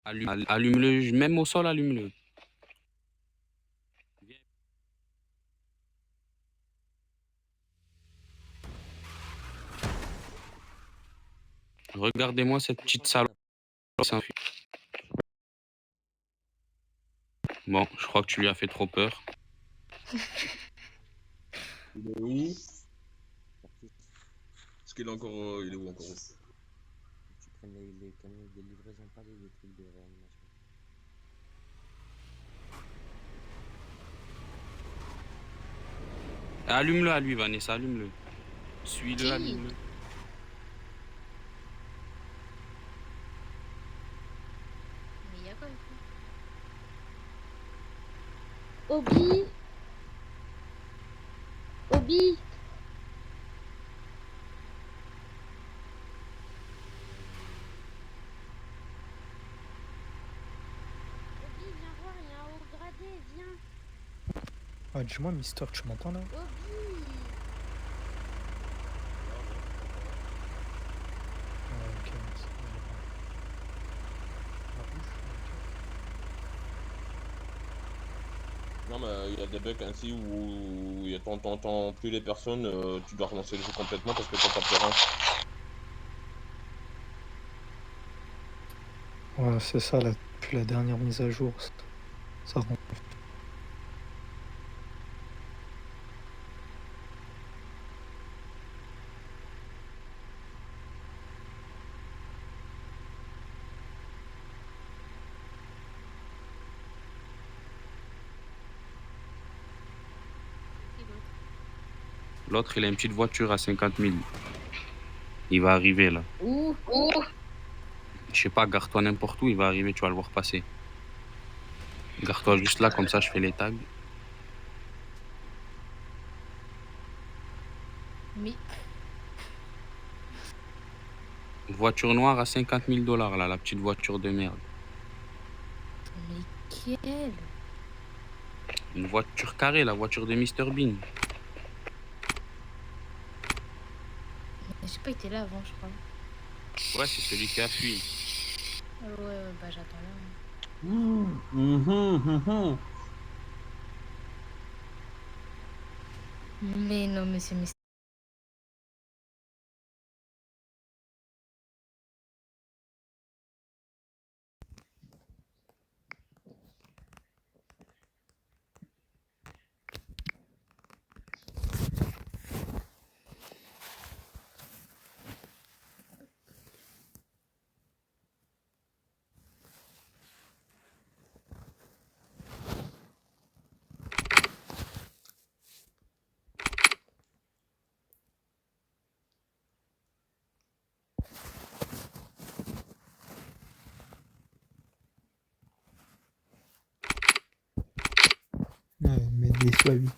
Allume-le, même au sol, allume-le. Regardez-moi cette petite salope. Bon, je crois que tu lui as fait trop peur. Il est où? Est-ce qu'il est encore. Il est où encore? Tu prennes les camions de livraison, pas les trucs de réanimation. Allume-le à lui, Vanessa, allume-le. Suis-le, allume-le. Mais il y a quoi ici? Obi. Obi. Obi, viens voir, il y a un haut gradé, viens. Ah, dis-moi, Mister, tu m'entends là? Obi. Ah, ok, merci. La bouche, Non, mais il y a des bugs ainsi où t'entends plus les personnes, tu dois relancer le jeu complètement parce que t'entends plus rien. ok. Ouais, c'est ça, là, depuis la dernière mise à jour, ça rend. C'est qui l'autre? L'autre, il a une petite voiture à 50 000. Il va arriver là. Où? Je sais pas, garde-toi n'importe où, il va arriver, tu vas le voir passer. Garde-toi juste là, comme ça je fais les tags. Mais Voiture noire à 50 000 $ là, la petite voiture de merde. quelle? Une voiture carrée, la voiture de Mr Bean. Je sais pas, il était là avant, je crois. Ouais, c'est celui qui a fui. Ouais, bah j'attends là. Mais non, mais c'est Ouais, mais des sous à lui.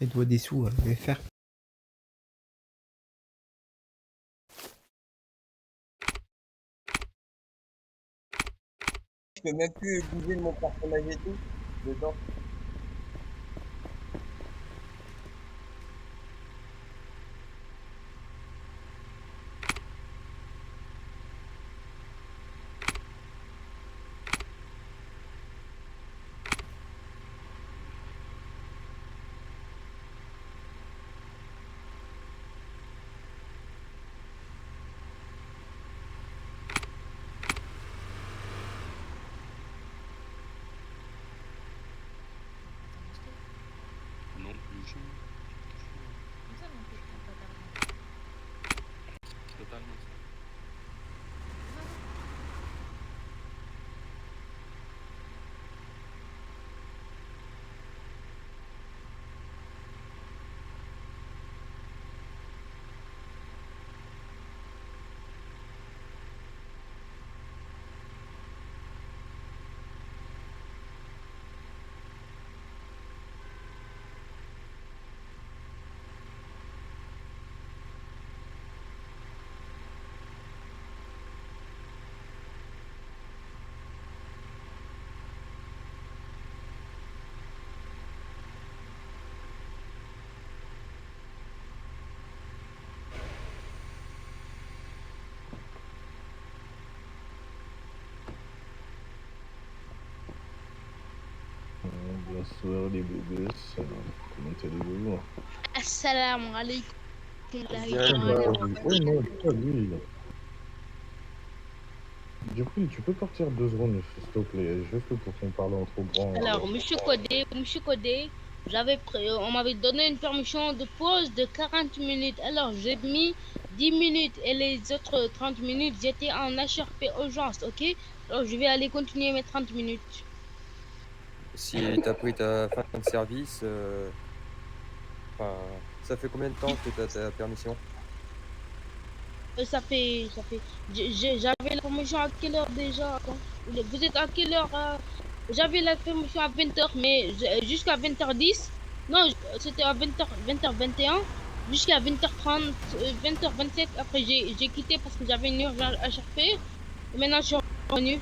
Il doit des sous à faire. Je peux même plus bouger mon personnage et tout dedans. Bonsoir les bébés, comment allez-vous? Assalamu alaikum. Oh non, pas lui. Du coup, tu peux partir 2 secondes, s'il te plaît, juste pour qu'on parle en trop grand. Alors, monsieur Codé, on m'avait donné une permission de pause de 40 minutes. Alors, j'ai mis 10 minutes et les autres 30 minutes, j'étais en HRP urgence, ok? Alors, je vais aller continuer mes 30 minutes. Si t'as pris ta fin de service, enfin, ça fait combien de temps que t'as ta permission? Ça fait. J'avais la permission à quelle heure déjà? Attends. Vous êtes à quelle heure? J'avais la permission à 20h, mais jusqu'à 20h10. Non, c'était à 20h, 20h21. Jusqu'à 20h30, 20h27. Après, j'ai quitté parce que j'avais une urgence à HRP. Et maintenant, je suis revenue.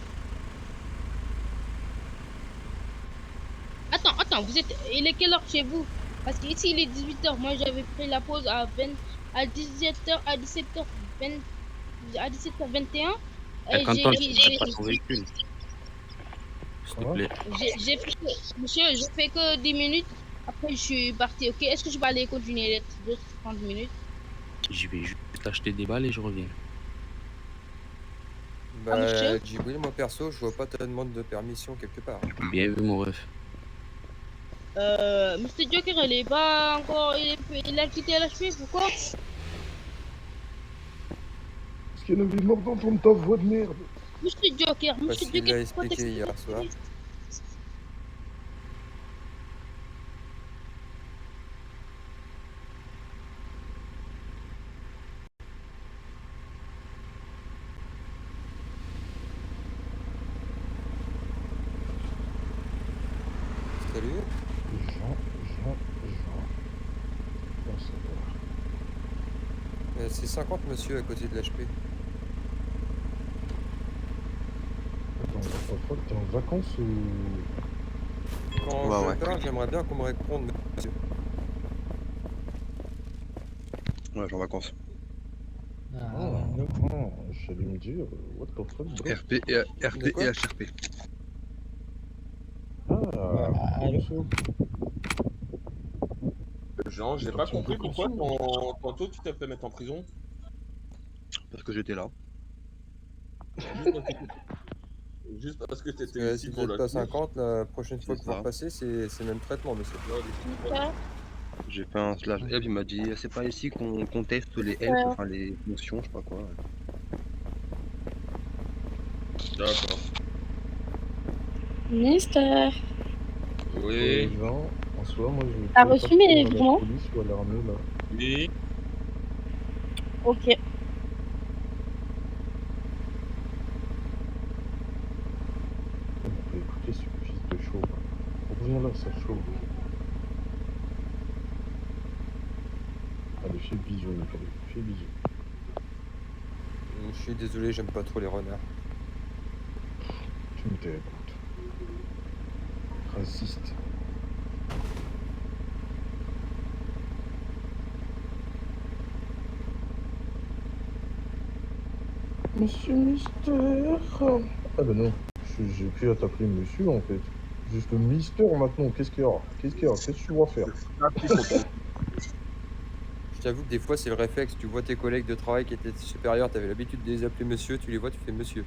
Attends, il est quelle heure chez vous? Parce qu'ici, il est 18h. Moi, j'avais pris la pause à 17h, à 17h20. À 17h21 et J'ai pas ton véhicule. S'il te plaît. Monsieur, je fais que 10 minutes. Après, je suis parti. Ok, est-ce que je vais aller continuer les d'autres 30 minutes? Je vais juste acheter des balles et je reviens. monsieur Djibril, moi perso, je vois pas ta demande de permission quelque part. Bien vu, mon ref. Mr. Joker, il est pas encore. Il a quitté l'HP, pourquoi? Parce qu'il y en avait mort d'entendre ta voix de merde. Mr. Joker, Parce qu'il l'a expliqué hier soir. Salut. Jean. C'est 50 monsieur à côté de l'HP. Attends, je crois que t'es en vacances ou... Quand je parle, j'aimerais bien qu'on me réponde, monsieur. Ouais, je suis en vacances. J'allais me dire, what the fuck, bro? RP et HRP. Jean, j'ai pas compris pourquoi tantôt tu t'es fait mettre en prison. Parce que j'étais là. Juste parce que t'étais ici Si vous pour n'êtes pas 50, la prochaine fois que vous repassez, c'est le même traitement, monsieur. J'ai fait un slash help, il m'a dit c'est pas ici qu'on teste les help, enfin les fonctions, je sais pas quoi. D'accord. Mister. Oui. Jean, en soi, moi je... T'as reçu mes documents? Police ou à l'armée, là. Oui. Ok. Écoutez ce fils de chaud. Reviens là, ça chaud. Allez, fais bisous, Nicolas. Fais bisous. Je suis désolé, j'aime pas trop les renards. Tu me tais, écoute. Raciste. Monsieur Mister. Ah bah non, j'ai plus à t'appeler monsieur en fait. Juste Mister maintenant, qu'est-ce qu'il y a? Qu'est-ce que tu vas faire? Je t'avoue que des fois, c'est le réflexe. Tu vois tes collègues de travail qui étaient supérieurs, t'avais l'habitude de les appeler monsieur, tu les vois, tu fais monsieur.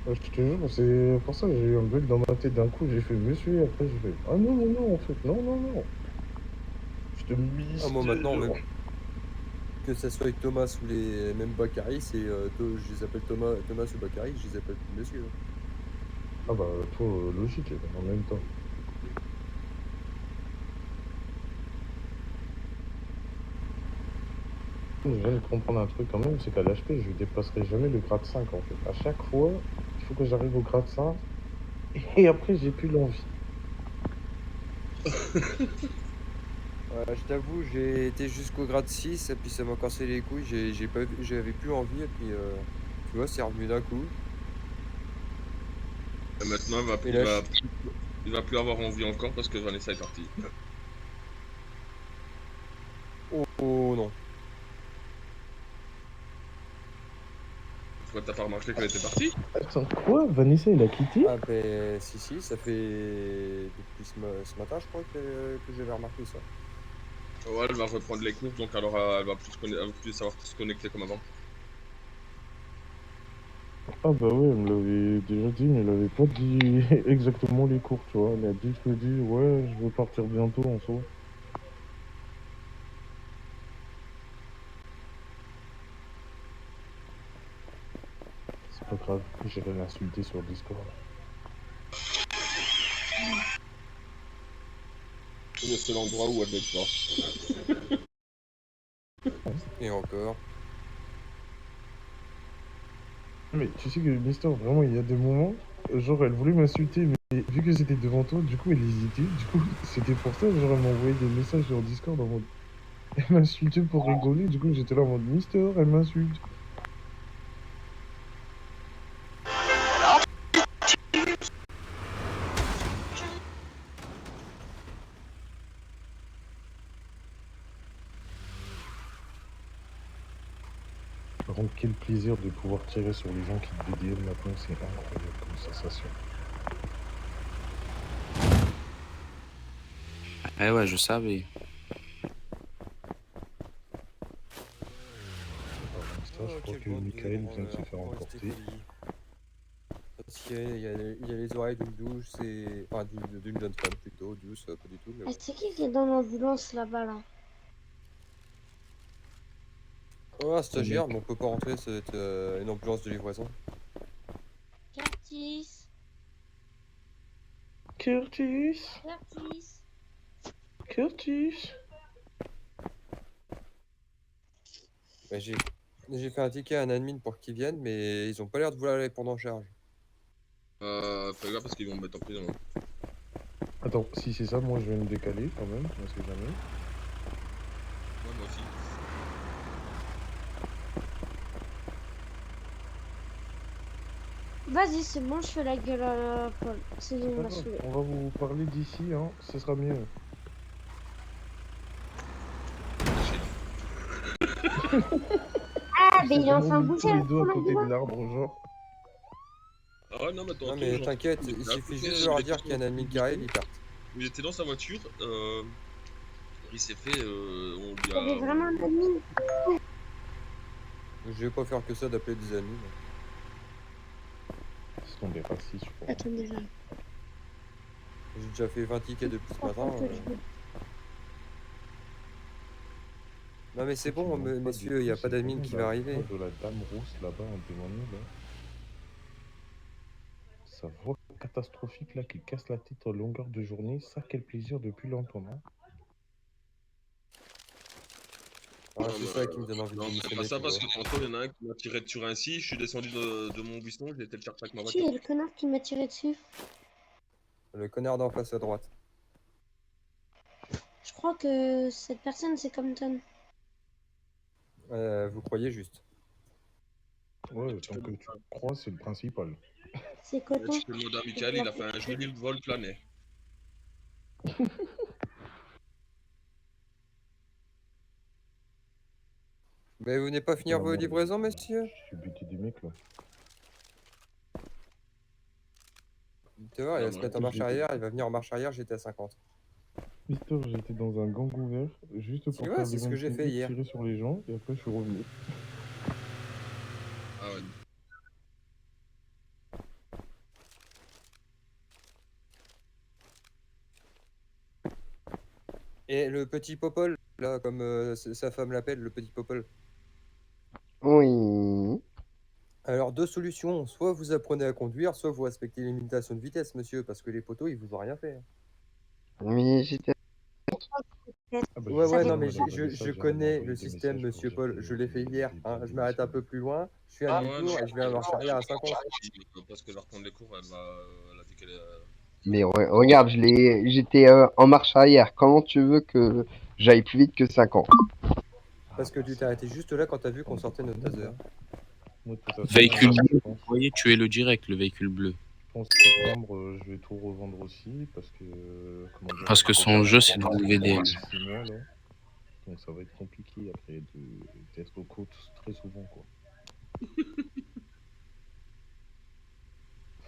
Je te jure, c'est pour ça que j'ai eu un bug dans ma tête d'un coup, j'ai fait monsieur et après j'ai fait ah non en fait, non. Je te mise. Ah, moi maintenant, même que ça soit avec Thomas ou même Bakary, c'est je les appelle Thomas ou Bakary, je les appelle monsieur. Ah bah toi logique en même temps. Je viens de comprendre un truc quand même, c'est qu'à l'HP je dépasserai jamais le grade 5 en fait. À chaque fois, il faut que j'arrive au grade 5 et après j'ai plus l'envie. Je t'avoue, j'ai été jusqu'au grade 6 et puis ça m'a cassé les couilles, j'avais plus envie et puis tu vois, c'est revenu d'un coup. Et maintenant, il va plus avoir envie encore parce que Vanessa est partie. Oh non. Pourquoi t'as pas remarqué qu'elle était partie? Attends, quoi? Vanessa, il a quitté? Ah ben si, ça fait depuis ce matin je crois que j'avais remarqué ça. Ouais, elle va reprendre les cours, donc alors elle va plus savoir se connecter comme avant. Ah bah ouais, elle me l'avait déjà dit, mais elle avait pas dit exactement les cours, tu vois. Elle a dit, je me dis, ouais, je veux partir bientôt en soi. C'est pas grave, j'irai l'insulter sur Discord. C'est le seul endroit où elle veut pas. Et encore. Mais tu sais que Mister, vraiment, il y a des moments, genre, elle voulait m'insulter, mais vu que c'était devant toi, du coup, elle hésitait. Du coup, c'était pour ça, genre, elle m'a envoyé des messages sur Discord en mode. Elle m'insultait pour rigoler, du coup, j'étais là en mode Mister, elle m'insulte. Par contre, quel plaisir de pouvoir tirer sur les gens qui te DDM maintenant, c'est incroyable comme sensation. Eh ouais, je savais. Ça, je crois que Michael vient de se faire emporter. Parce qu'il y a les oreilles d'une douce, c'est. Enfin, d'une jeune femme plutôt, douce, pas du tout. Mais Ah, ouais. c'est qui est dans l'ambulance là-bas là? Oh, un stagiaire, mais on peut pas rentrer, c'est une ambulance de livraison. Curtis. Curtis, Curtis. Curtis. Bah, j'ai fait un ticket à un admin pour qu'ils viennent, mais ils ont pas l'air de vouloir les prendre en charge. Fais gaffe parce qu'ils vont me mettre en prison. Attends, si c'est ça, moi je vais me décaler quand même, on sait jamais. Ouais, moi aussi. Vas-y, c'est bon, je fais la gueule à Paul. C'est bon, C'est on pas m'a grave, saoulé. on va vous parler d'ici, hein, ce sera mieux. Ah, mais il est en train de Tous bouger les la deux à côté ambulance. de l'arbre, genre. Ah ouais, non, mais attends, Non, mais t'inquiète, il suffit juste de leur dire qu'il y a un admin qui arrive, ils partent. Il était dans sa voiture, il s'est fait. On lui Il y avait a. vraiment un admin. Je vais pas faire que ça d'appeler des amis. Ce sont des racistes, je crois. Attendez là. J'ai déjà fait 20 tickets depuis ce matin. Non mais c'est bon, messieurs, il n'y a pas d'admin qui va arriver. De la dame rousse là-bas en démoniaque là. Sa voix catastrophique là qui casse la tête en longueur de journée, ça quel plaisir depuis longtemps, non? Ah, c'est ça qui me donne envie de Non, c'est démissionner. pas ça tu parce vois. que tantôt il y en a un qui m'a tiré sur un scie, je suis descendu de mon buisson, j'ai été le chercher avec ma Qui voiture. est le connard qui m'a tiré dessus? Le connard d'en face à droite. Je crois que cette personne c'est Compton. Vous croyez juste. Ouais, tant que tu crois, c'est le principal. C'est Coton. Tu peux demander à Michael, il a fait un joli vol plané. Mais vous venez pas finir vos livraisons, messieurs? Je suis buté du mec là. Tu vois, il va se mettre en marche arrière, il va venir en marche arrière, j'étais à 50. Mister, j'étais dans un gang ouvert, juste pour vois, faire c'est des ce que j'ai fait hier. tirer sur les gens, et après je suis revenu. Ah ouais. Et le petit Popol, là, comme sa femme l'appelle, le petit Popol. Oui. Alors, deux solutions. Soit vous apprenez à conduire, soit vous respectez les limitations de vitesse, monsieur, parce que les poteaux, ils vous ont rien fait. Mais j'étais. Ah bah, Ouais, fait- non, mais je connais le système, monsieur Paul. Je l'ai fait hier. Hein. Je m'arrête un peu plus loin, je fais un demi-tour et je vais à marche arrière à 50. Parce que leur prendre les cours, elle a dit qu'elle est. Mais regarde, j'étais en marche arrière. Comment tu veux que j'aille plus vite que 50? Parce que tu t'es arrêté juste là quand t'as vu qu'on sortait notre taser. Véhicule bleu, vous voyez, tu es le direct, le véhicule bleu. Je pense que septembre, je vais tout revendre aussi parce que. Parce que son jeu, c'est de vous VDS. 6 mois, là. Donc ça va être compliqué après d'être aux côtes très souvent, quoi.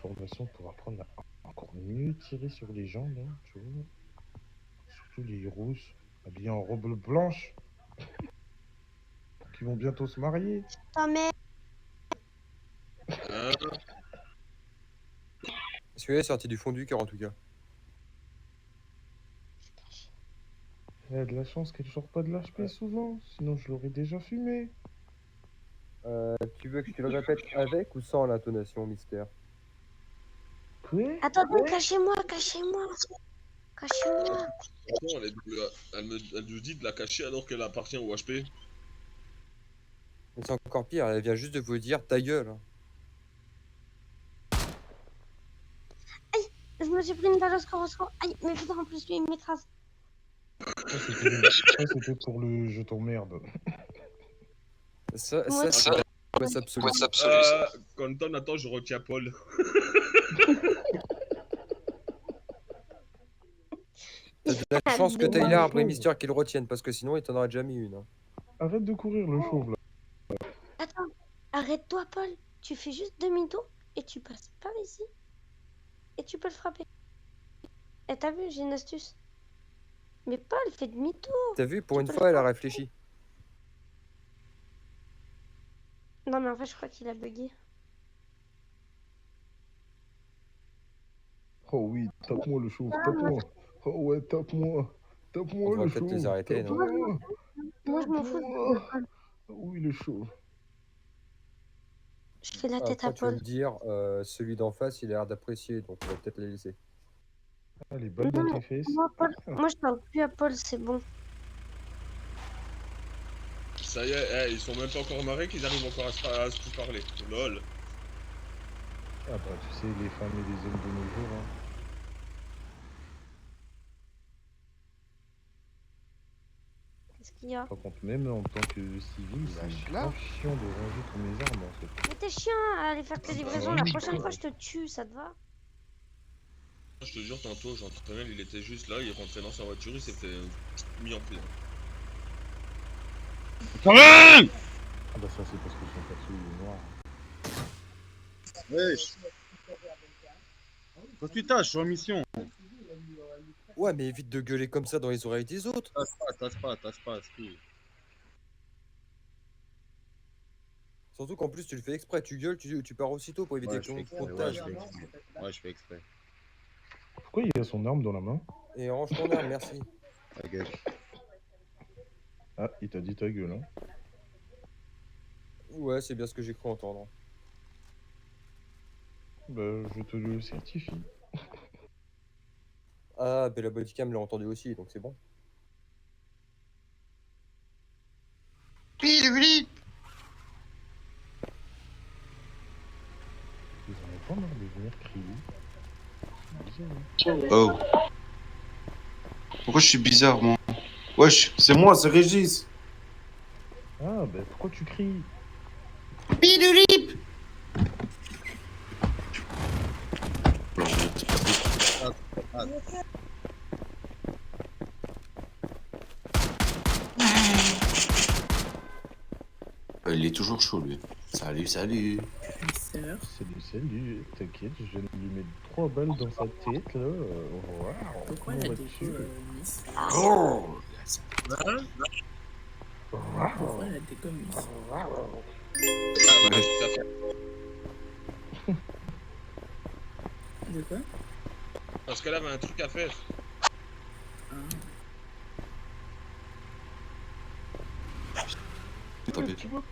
formation pour apprendre à encore mieux tirer sur les gens, là, tu vois. Surtout les rousses, habillés en robe blanche, qui vont bientôt se marier. Ta mère. Celui-là est sorti du fond du cœur en tout cas. Il y a de la chance qu'elle sorte pas de l'HP souvent, sinon je l'aurais déjà fumé. Tu veux que je te le répète avec ou sans l'intonation mystère? Quoi? Attendez, cachez-moi, cachez-moi. Cachez-moi. Attends, elle nous dit de la cacher alors qu'elle appartient au HP. Mais c'est encore pire, elle vient juste de vous dire ta gueule. Hein. Aïe, je me suis pris une balle au score. Aïe, mais putain, en plus, lui, il m'écrase. Ça, c'était pour le je t'emmerde. Ça, Moi, c'est absolu. Canton, attends, je retiens Paul. T'as de la chance que t'aies l'arbre et Mister qui le retiennent parce que sinon il t'en aurait déjà mis une. Hein. Arrête de courir le chauve là. Attends, arrête-toi, Paul. Tu fais juste demi-tour et tu passes par ici. Et tu peux le frapper. Et t'as vu, j'ai une astuce. Mais Paul, fais demi-tour. T'as vu, pour une fois elle a réfléchi. Non, mais en fait, je crois qu'il a bugué. Oh oui, tape-moi le chauve, tape-moi. Oh ouais, tape-moi. On Tape-moi va le peut-être chauve. les arrêter, non? Tape-moi. Moi, je m'en fous. Tape-moi. Oui, le chauve. Je fais la tête Après, à tu vas Paul. me dire, celui d'en face il a l'air d'apprécier donc on va peut-être les laisser. Ah, les balles dans tes fesses. Moi, je parle plus à Paul, c'est bon. Ça y est, ils sont même pas encore marrés qu'ils arrivent encore à se parler. Lol. Ah bah, tu sais, les femmes et les hommes de nos jours, hein. Qu'est-ce qu'il y a? Par contre, même en tant que civil, c'est grave chiant de ranger tous mes armes en fait. Mais t'es chiant à aller faire tes livraisons. La prochaine fois, je te tue, ça te va? Je te jure, tantôt, j'entraînais, il était juste là, il rentrait dans sa voiture, il s'est fait mis en plein. Ah bah ça, c'est parce que son perso il est noir. Wesh. Quand tu tâches, je suis en mission. Ouais, mais évite de gueuler comme ça dans les oreilles des autres. Tasse pas, c'est tout. Surtout qu'en plus tu le fais exprès, tu gueules, tu pars aussitôt pour éviter Ouais, que je fais ton exprès, compte ouais, tâche. je fais exprès. Ouais, je fais exprès. Pourquoi il a son arme dans la main? Et range ton arme, merci. Ta gueule. Ah, il t'a dit ta gueule, hein. Ouais, c'est bien ce que j'ai cru entendre. Bah, je te le certifie. Ah, ben la bodycam l'a entendu aussi, donc c'est bon. Ils en ont pas marre de venir crier. C'est bizarre, hein. Oh. Pourquoi je suis bizarre, moi? Wesh, c'est moi, c'est Régis. Ah, bah pourquoi tu cries? Bidulip. Il est toujours chaud, lui. Salut, salut. Salut, t'inquiète, je viens de lui mettre 3 balles dans sa tête, là. Waouh, Pourquoi comment la vas-tu? déco Miss Oh. Pourquoi la déco Miss De quoi? Parce qu'elle avait un truc à faire. Tu vois...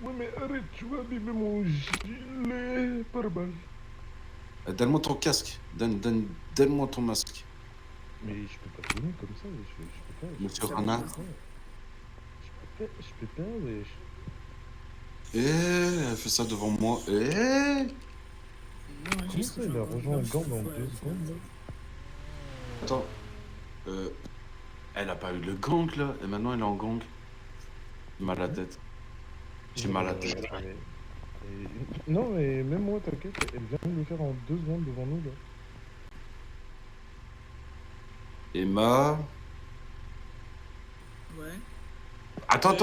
Ouais, mais arrête, tu vas abîmer mon gilet par balle. Donne-moi ton casque. Donne-moi ton masque. Mais je peux pas te donner comme ça, je peux pas. Monsieur Rana. Je peux pas, wesh. Elle fait ça devant moi. Comment ça, il a rejoint un gang en 2 secondes? Attends. Elle a pas eu le gang là, et maintenant elle est en gang. J'ai mal à la tête. J'ai mal à la tête. Non, mais même moi, t'inquiète, elle vient de le faire en 2 secondes devant nous là. Emma. Ouais. Attends.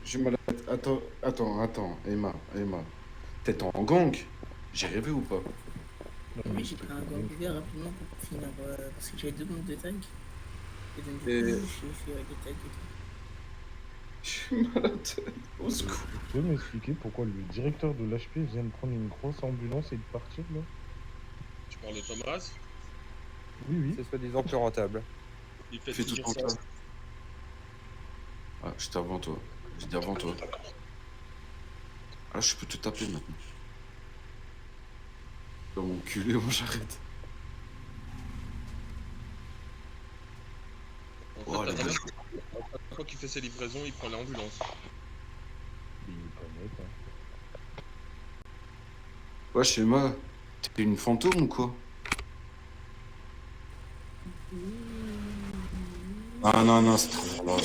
J'ai mal à la tête. Attends, Emma. T'es en gang. J'ai rêvé ou pas? Oui, j'ai pris un gang vert rapidement pour finir, parce que j'avais 2 mondes de tag. Et donc, du Et- coup, j'ai fait des tags et tout. Je suis malade. Au secours. Vous pouvez m'expliquer pourquoi le directeur de l'HP vient de prendre une grosse ambulance et de partir là? Tu parles de Thomas? Oui, oui. C'est soi-disant plus rentable. Il fait Fais tout toujours ton ça. temps. Ah, j'étais avant toi. J'étais avant toi. Ah, je peux te taper maintenant. Dans mon culé, moi j'arrête. En Oh, fait, la t'as vache. chaque fois qu'il fait ses livraisons, il prend l'ambulance. Il est pas net, hein. Ouais, Schéma, t'es une fantôme ou quoi? Ah non, non, c'est trop là.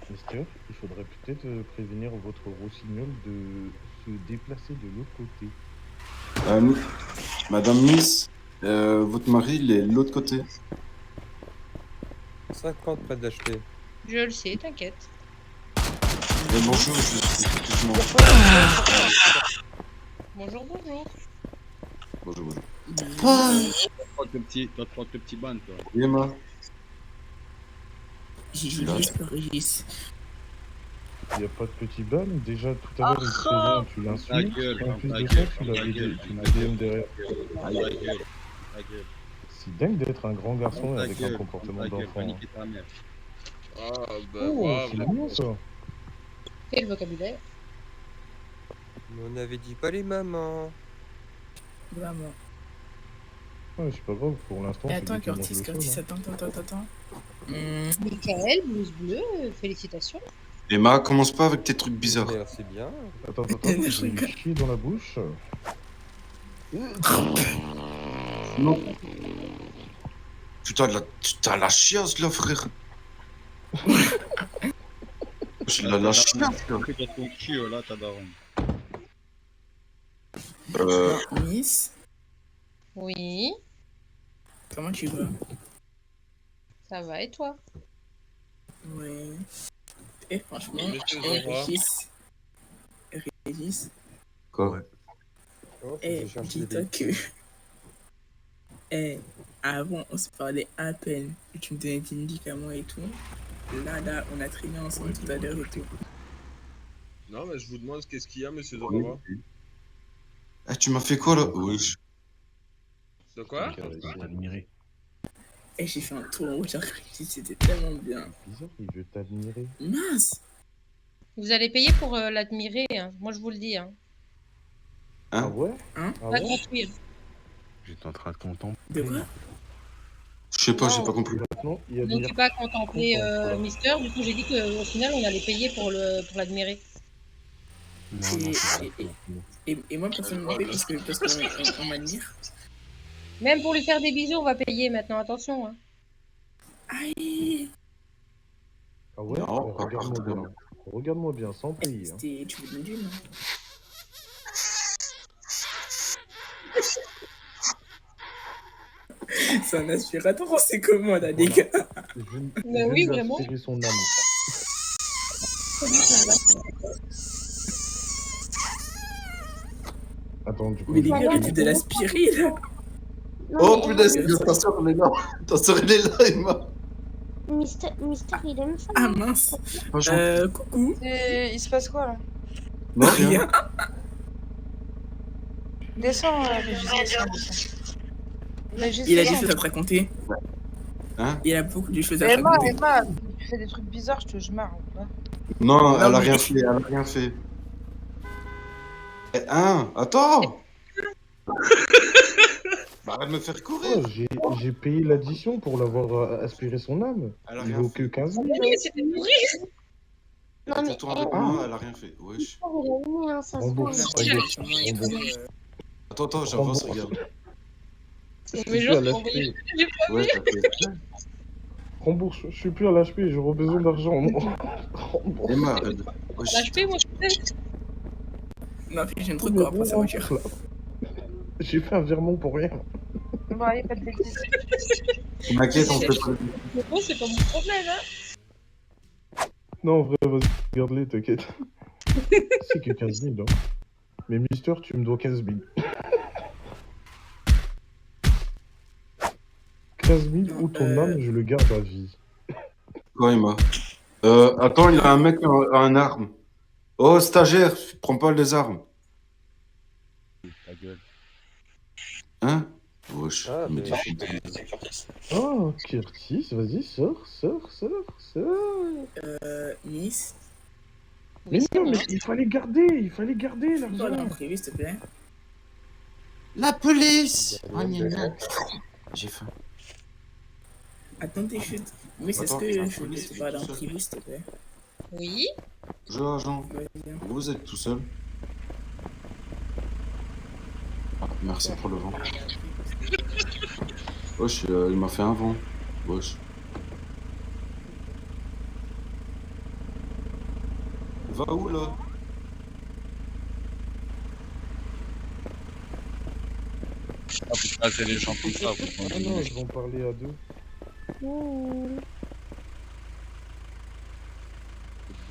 Mister, il faudrait peut-être prévenir votre rossignol de se déplacer de l'autre côté. Madame Miss, votre mari, il est de l'autre côté. 50 près de l'HP. Je le sais, t'inquiète. Bonjour, excuse-moi. Bonjour, bonjour. Bonjour, bonjour. Toi, te prends le petit ban, toi. Oui, Emma. J'ai Là. juste le Régis. Il n'y a pas de petit ban. Déjà tout à l'heure, il te prévient, tu Ta l'insultes. gueule, En plus ta de gueule, ça, tu ta l'as gueule, tu ta l'as gueule. DM derrière. Ta gueule, ta gueule. C'est dingue d'être un grand garçon Ta avec un gueule, comportement ta gueule, d'enfant. va hein. niquer ta mère. Ah, bah, Oh, voilà, c'est mignon ça. Et le vocabulaire. Mais on avait dit pas les mamans. Vraiment. Ouais, c'est pas grave, pour l'instant, Et c'est attends, lui qui mange Curtis, le sol, Curtis, hein. attends. Michael, blouse bleue, félicitations. Emma, commence pas avec tes trucs bizarres. Merci bien. Attends, je vais lui chier dans la bouche. Non. Putain, la chiasse là, frère. Je la chiasse là. Que dans ton cul, là, ta daronne. Miss, Oui, comment tu vas? ça va et toi? Ouais. Et franchement, Monsieur Zora. Régis, Quoi? Oh, eh, j'ai cherché des dis-toi que... Eh, avant, on se parlait à peine. Tu me donnais des médicaments et tout. Là, on a traîné ensemble tout à l'heure et tout. Non, mais je vous demande qu'est-ce qu'il y a, monsieur Zorova? Ah, tu m'as fait quoi là? Oui. De quoi? Et j'ai fait un tour en route, c'était tellement bien. Bizarre, il veut t'admirer. Mince! Vous allez payer pour l'admirer, hein. Moi je vous le dis. Hein. Ah ouais? Hein? Ah Pas ouais? gratuit. J'étais en train de contempler. De quoi? Je sais pas, j'ai Non. pas compris. Maintenant, il y a Donc des... tu pas contempler Mister, du coup j'ai dit qu'au final on allait payer pour l'admirer. Et moi, personne ne m'a fait parce qu'on m'admire. Même pour lui faire des bisous, on va payer maintenant, attention. Hein. Aïe! Ah ouais? Non, pas Regarde-moi partout. bien. Regarde-moi bien, sans payer. Hein. Tu veux me dire, non? C'est un aspirateur, c'est comment là, les gars? Mais oui, lui vraiment. aspirer son âme. Attends, du coup... Mais les gars, arrêtez de l'aspirer là! Oh punaise, ta soeur elle est là. Ta soeur elle est là, Emma. Mister, il aime ça. Ah mince! Coucou! Il se passe quoi là? Non, rien. Descends, Régis, descends. Il a des choses à te raconter. Hein? Il a beaucoup de choses à te Emma, raconter. Emma, tu fais des trucs bizarres, je te marre. Non, elle a mais- rien fait, elle a rien fait. Eh, hein? Attends! Bah, arrête de me faire courir! Oh, j'ai payé l'addition pour l'avoir aspiré son âme. Elle a Il rien vaut fait. que 15 000. Oui, mais c'était pour rire! Non, mais Tais-toi avec moi, elle a rien fait. Wesh. il a mis un ça se Rembourse. voit. Attends, j'avance, Rembourse. regarde. Je suis Mais plus genre, à j'ai envoyé l'HP. j'ai pas Ouais, vu. t'as fait. Rembourse, je suis plus à l'HP, j'aurai besoin d'argent. Rembourse. Emma, arrête. Wesh. L'HP, moi je sais. Non, puis j'aime trop de quoi après sa voiture. J'ai fait un virement pour rien. Bon, allez, pas de bêtises. T'inquiète, on fait pas. Mais moi, c'est pas mon problème, hein. Non, en vrai, vas-y, regarde-les, t'inquiète. C'est que 15 000, hein. Mais Mister, tu me dois 15 000. 15 000 ou ton âme, je le garde à vie. Quoi, Emma? Attends, il a un mec à un arme. Oh, stagiaire, prends pas les armes. Ta gueule. Hein? Wesh, Ah, me mais... défonce. Oh, Curtis, vas-y, sors. Miss. Mais non, mais il fallait garder Dans l'argent. privé, s'il te plaît. La police! Ah, gna, gna. J'ai faim. Attends tes chutes. Miss, est-ce Attends, que attends, je laisse pas dans privé, s'il te plaît? Oui. Bonjour, agent. Vas-y. Vous êtes tout seul? Ah, merci pour le vent. Wesh, il m'a fait un vent. Wesh. Va où, là? Ah, putain, c'est les gens comme ça. Ah non, ils vont parler à deux.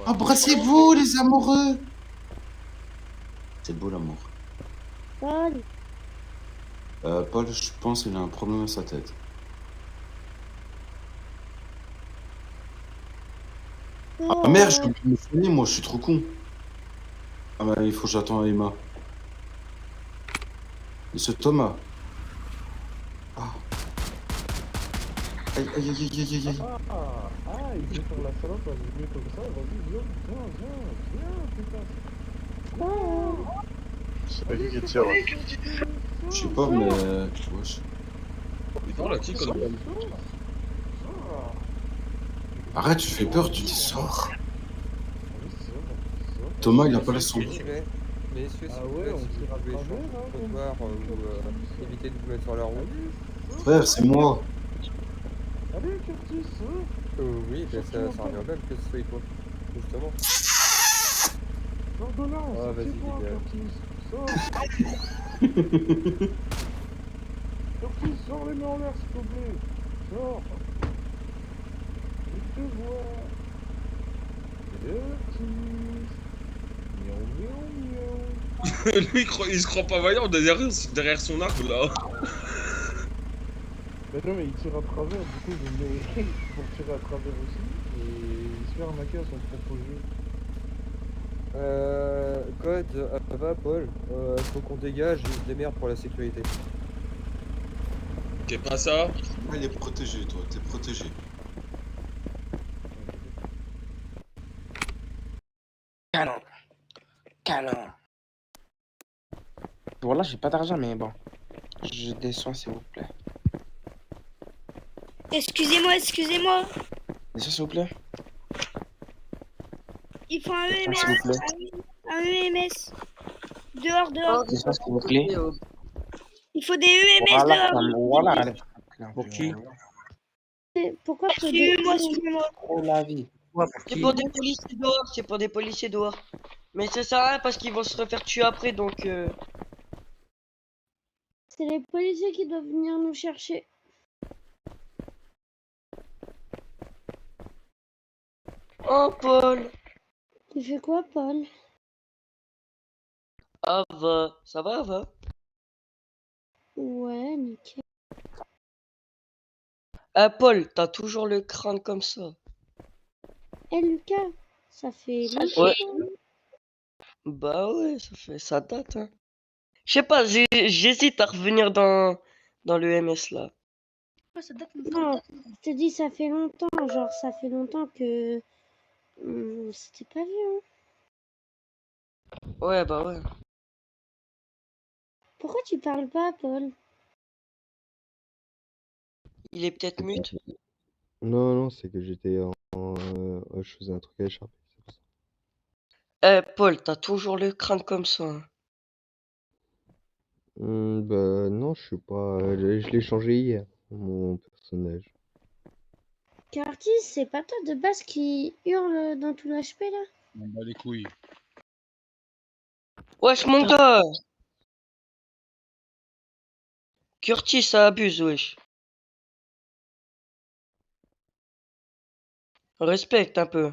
Embrassez-vous, les amoureux! C'est beau, l'amour. Paul, Paul, je pense qu'il a un problème à sa tête. Ah merde, je me souviens, moi, je suis trop con. Ah bah, il faut que j'attende Emma. Monsieur Thomas. Ah. Aïe, aïe, aïe, aïe, aïe, aïe. Il veut faire la salope, elle veut comme ça, vas-y, viens, putain. Je sais pas, mais... Wesh. Putain, la tique, on a... Arrête, tu fais peur, tu dis sors. Thomas, il a pas la son. Messieurs, s'il vous plaît, si vous pouvez changer de trottoir ou éviter de vous mettre sur la route. Frère, c'est moi. Allez, Curtis, Oui, ben ça revient même que ce soit toi, justement. sors de là, Ah, vas-y, c'est toi, dégage. Curtis, sors. Curtis, sors les mains en l'air, s'il te plaît. Sors. Je te vois. Curtis. Miaou, miaou, miaou. Lui, il se croit pas vaillant derrière son arbre, là. Mais non, mais il tire à travers, du coup, je me mets pour tirer à travers aussi. Et il se fait arnaquer à son propre jeu. Code, va Paul, faut qu'on dégage, je démerde pour la sécurité. T'es pas ça? Ah, il est protégé, toi, t'es protégé. Canon. Voilà, j'ai pas d'argent, mais bon. Je descends, s'il vous plaît. Excusez-moi. Descends, s'il vous plaît. Il faut un Descends, s'il vous plaît. Un EMS. Dehors. Descends, s'il vous plaît. Il faut des EMS Voilà, dehors. voilà. Allez. Pour qui? pourquoi Excusez-moi. Oh, la vie. C'est pour des policiers dehors, Mais ça sert à rien parce qu'ils vont se refaire tuer après, donc... C'est les policiers qui doivent venir nous chercher. Oh, Paul. Tu fais quoi, Paul? Ava. Ça va, Ava? Ouais, nickel. Paul, t'as toujours le crâne comme ça. Eh, Lucas, ça fait longtemps. Ouais. Bah ouais, ça date, hein. Je sais pas, j'hésite à revenir dans le MS, là. Non, je te dis, ça fait longtemps. Genre, ça fait longtemps que... c'était pas vu, hein. Ouais, bah ouais. Pourquoi tu parles pas, Paul? Il est peut-être mute. Non, c'est que j'étais je faisais un truc à écharper, c'est pour ça. Paul, t'as toujours le crâne comme ça, hein. Bah non, je suis pas... je l'ai changé hier, mon personnage. Curtis, c'est pas toi de base qui hurle dans tout l'HP, là? On bat les couilles. Wesh, mon gars! Curtis, ça abuse, wesh. Respecte un peu.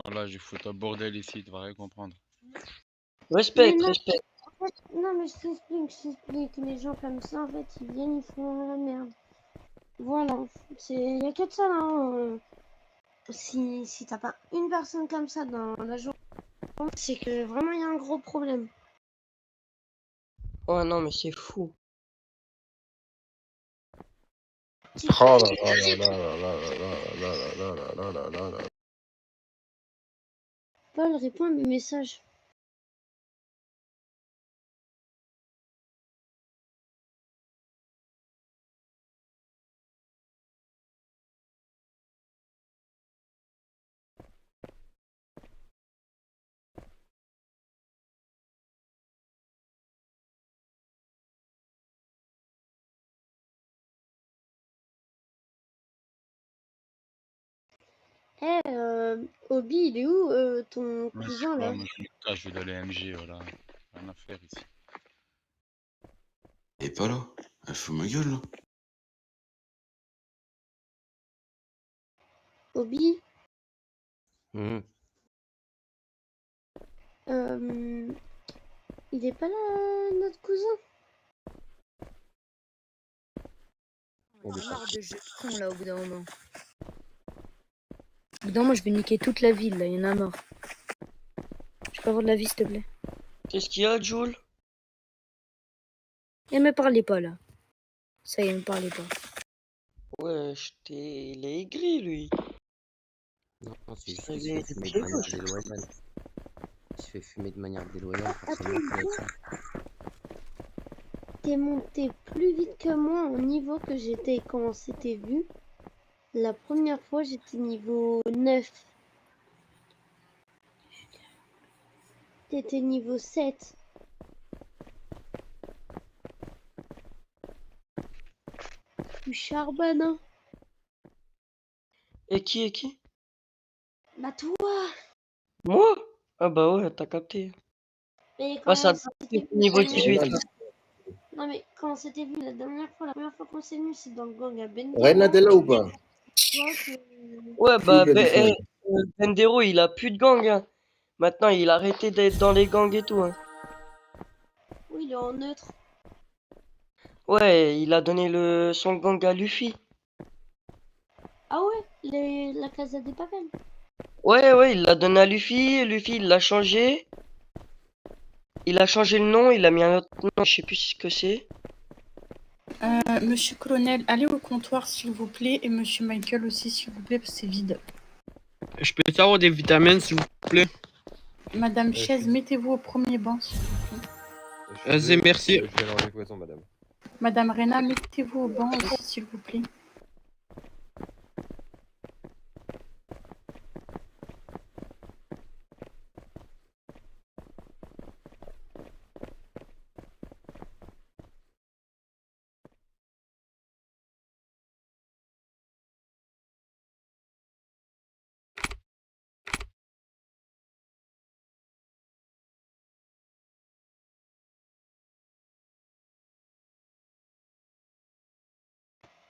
Voilà, j'ai foutu un bordel ici, tu vas rien comprendre. Respecte, Mais non. respecte. fait, non, mais je t'explique. Les gens comme ça, en fait, ils viennent, ils font la merde. Voilà. Il y a que de ça, là. Hein. Si t'as pas une personne comme ça dans la journée, c'est que vraiment, il y a un gros problème. Ouais, non, mais c'est fou. Oh là là là là là là là là là là là là là. Paul, réponds à mes messages. Obi, il est où, ton Ouais, cousin, là? moi, je me cache, je vais dans les MG, voilà. Rien à faire ici. Elle est pas là. Elle fout ma gueule, là. Obi, Hmm. il est pas là, notre cousin? On a marre de jeux de con là au bout d'un moment. Au bout d'un moment, je vais niquer toute la ville là, il y en a marre. Je peux avoir de la vie s'il te plaît. Qu'est-ce qu'il y a, Jules? Et me parlez pas là. Ça y est, me parlez pas. Ouais, il est aigri, lui. Non, c'est juste Il qu'il se est fait fumer de pieds manière gauche. déloyale. Il se fait fumer de manière déloyale, Attends, forcément, ça doit être ça. t'es monté plus vite que moi au niveau que j'étais quand on s'était vu. La première fois, j'étais niveau 9. T'étais niveau 7. Tu charbonnes, hein? Et qui? Bah toi! Moi? Ah bah ouais, t'as capté. Mais Bah quand ça on s'était vu la niveau dernière 18 fois... là. Non mais quand on s'était vu la dernière fois qu'on s'est vu, c'est dans le gang à Rena, t'es Bendero. là ou pas? Toi que... Ouais, Qui bah fait du flag? Bendero, il a plus de gang, hein. Maintenant, il a arrêté d'être dans les gangs et tout, hein. Oui, il est en neutre. Ouais, il a donné son gang à Luffy. Ah ouais, la Casa des Papel. Ouais, il l'a donné à Luffy. Luffy, il l'a changé. Il a changé le nom, il a mis un autre nom, je sais plus ce que c'est. Monsieur Colonel, allez au comptoir s'il vous plaît, et Monsieur Michael aussi s'il vous plaît, parce que c'est vide. Je peux avoir des vitamines, s'il vous plaît? Madame je Chaise, suis- mettez-vous au premier banc s'il vous plaît. Vas-y, merci. Je vais l'enlever poison, madame. Madame Rena, mettez-vous au banc aussi s'il vous plaît.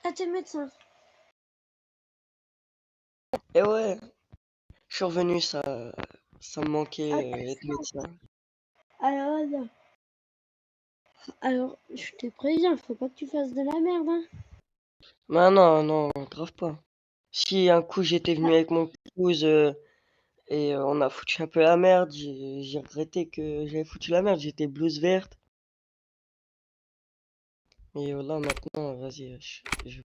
Ah, t'es médecin. Et ouais, je suis revenu, ça me manquait Ah, être médecin. alors, je te préviens, faut pas que tu fasses de la merde, hein. Mais non, grave pas. Si un coup j'étais venu avec mon épouse et on a foutu un peu la merde, j'ai regretté que j'avais foutu la merde, j'étais blouse verte. Et là maintenant, vas-y, je vais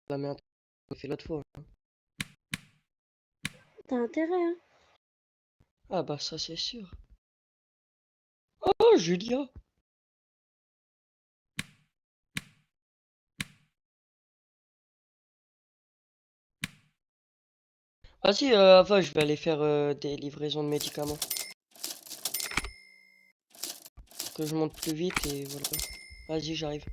la merde qu'on a fait l'autre fois. Hein. T'as intérêt, hein. Ah bah ça c'est sûr. Oh Julia! Vas-y, avant je vais aller faire des livraisons de médicaments. Que je monte plus vite et voilà. Vas-y, j'arrive.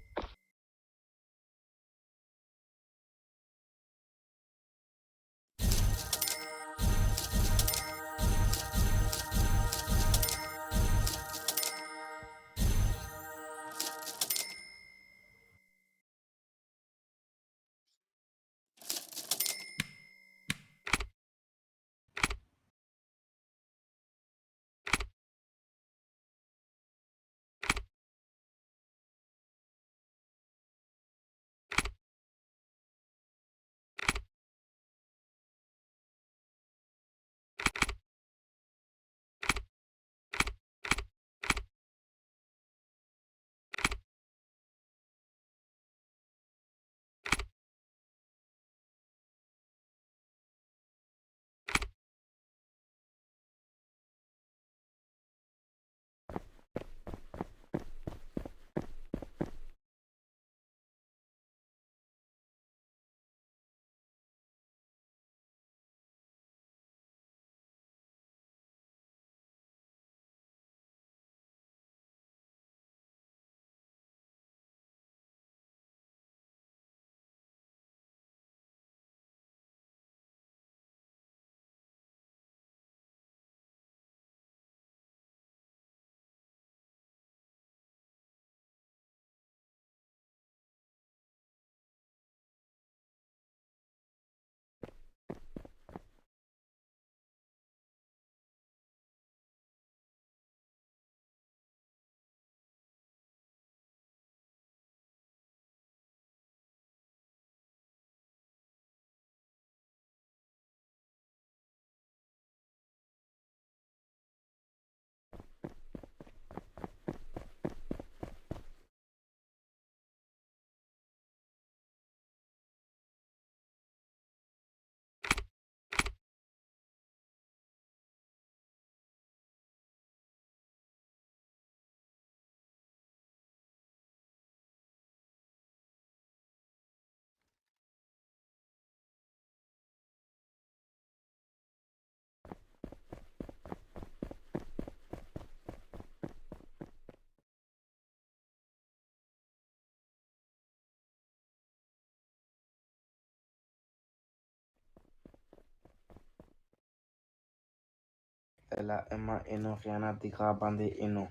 Elle a Emma et non, Rihanna, Degra, Bandé et non.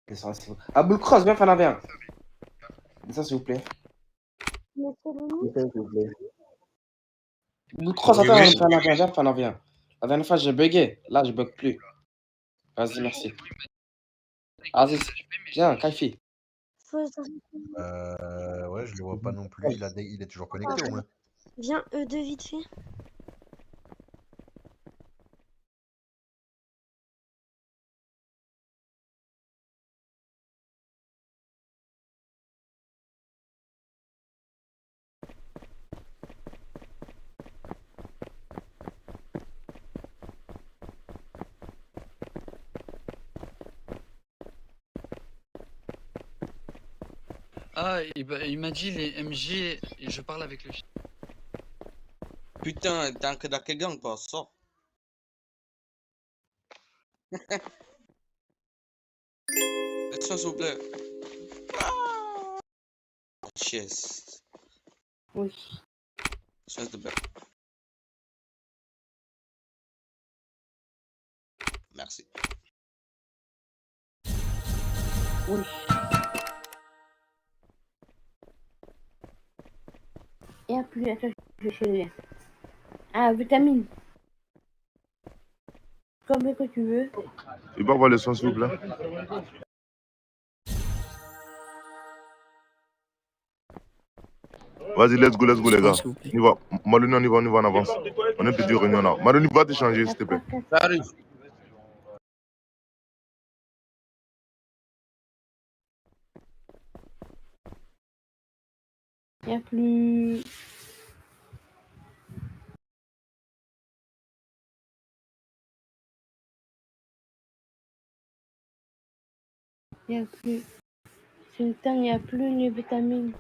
Descends, s'il vous plaît. Aboul Cross, viens, Fana, viens. Descends, s'il vous plaît. Descends, s'il vous plaît. Aboul Cross, Oui, attends, oui. Fana, viens, viens, Fana, viens. La dernière fois, j'ai bugué. Là, je bug plus. Vas-y, merci. Vas-y, viens, Kaifi. Ouais, je le vois pas non plus. Il est toujours connecté au moins. Viens, E2 vite fait. Ah, il m'a dit les MG, et je parle avec le chien. Putain, t'es dans quel gang, pas sors. Laisse-moi, s'il vous plaît. Yes. Oui. Laisse-moi, s'il te plaît. Merci. Oui. Et plus, attends, je vais. Ah, vitamine. Combien que tu veux? Il va avoir le son, s'il vous plaît. Vas-y, let's go, les gars. On y va. Maloni, on y va en avance. On est petit réunion là. Maloni, va t'échanger, s'il te plaît. Ça arrive. Il n'y a plus. Il n'y a plus. Sultan, il n'y a plus de vitamines.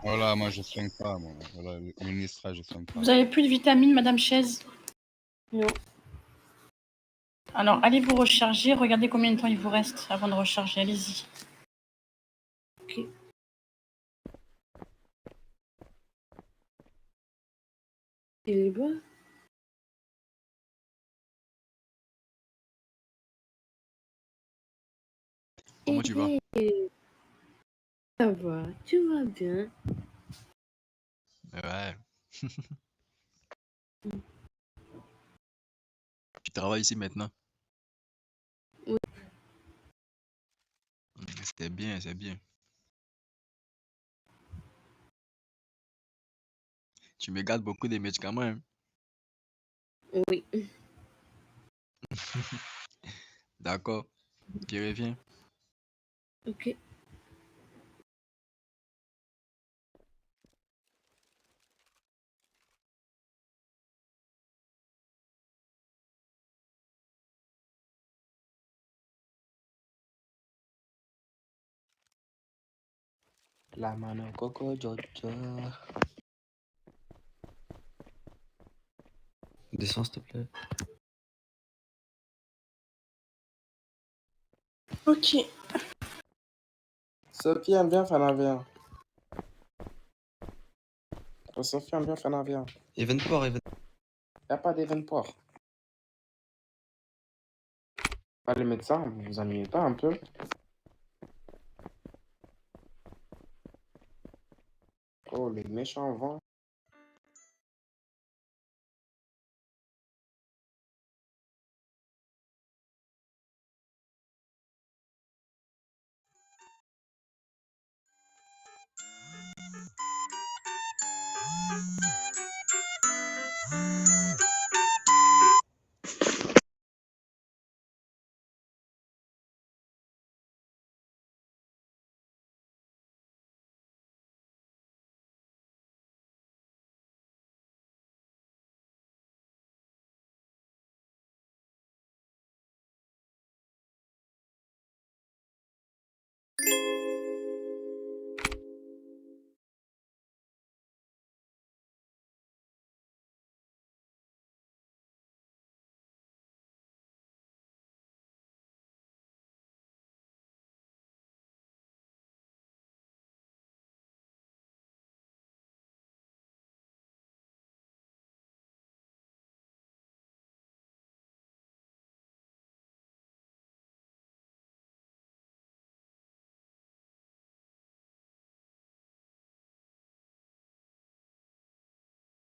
Voilà, moi je soigne pas, moi. Voilà, le ministre, je soigne pas. Vous avez plus de vitamines, Madame Chaise? Non. Alors, allez vous recharger. Regardez combien de temps il vous reste avant de recharger. Allez-y. Ok. Et bois. Comment tu vas? Ça va, tu vas bien. Ouais. Tu travailles ici maintenant? Oui. C'est bien, c'est bien. Tu me gardes beaucoup de médicaments, hein? Oui. D'accord. Je reviens. Ok. La mano coco jojo. Descends, s'il te plaît. Ok. Sofiane, viens, Fana, viens. Sofiane, viens, Fana, viens. Evenport. Y a pas d'Evenport. Ah, les médecins, vous vous ennuyez pas un peu? Oh, les méchants vents.